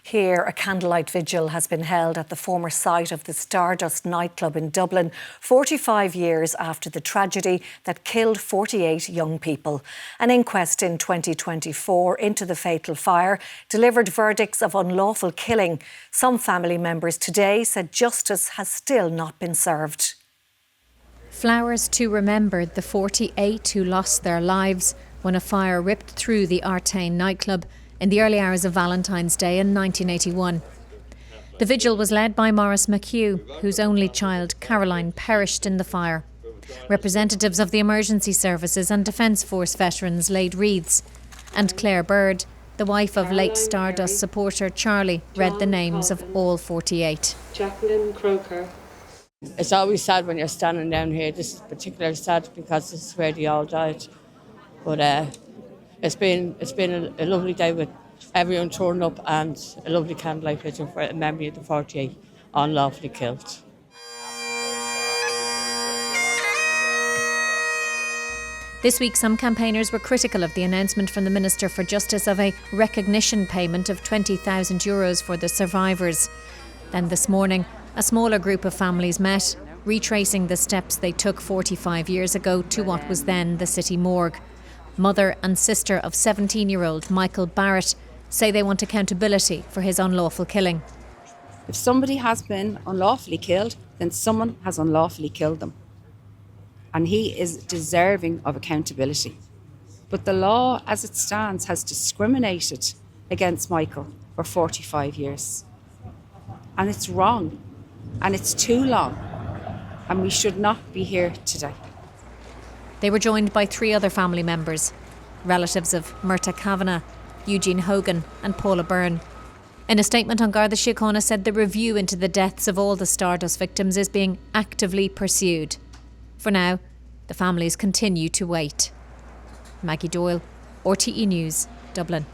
Here, a candlelight vigil has been held at the former site of the Stardust nightclub in Dublin, 45 years after the tragedy that killed 48 young people. An inquest in 2024 into the fatal fire delivered verdicts of unlawful killing. Some family members today said justice has still not been served. Flowers to remember the 48 who lost their lives when a fire ripped through the Artane nightclub in the early hours of Valentine's Day in 1981. The vigil was led by Maurice McHugh, whose only child, Caroline, perished in the fire. Representatives of the emergency services and Defence Force veterans laid wreaths, and Claire Bird, the wife of late Stardust supporter Charlie, read the names of all 48. Jacqueline Croker. It's always sad when you're standing down here. This is particularly sad because this is where they all died. But it's been a lovely day with everyone turned up and a lovely candlelight vigil for a memory of the 48 unlawfully killed. This week, some campaigners were critical of the announcement from the Minister for Justice of a recognition payment of €20,000 for the survivors. Then this morning, a smaller group of families met, retracing the steps they took 45 years ago to what was then the city morgue. Mother and sister of 17-year-old Michael Barrett say they want accountability for his unlawful killing. If somebody has been unlawfully killed, then someone has unlawfully killed them. And he is deserving of accountability. But the law, as it stands, has discriminated against Michael for 45 years. And it's wrong. And it's too long. And we should not be here today. They were joined by 3 other family members, relatives of Murtagh Kavanagh, Eugene Hogan and Paula Byrne. In a statement, An Garda Síochána said the review into the deaths of all the Stardust victims is being actively pursued. For now, the families continue to wait. Maggie Doyle, RTE News, Dublin.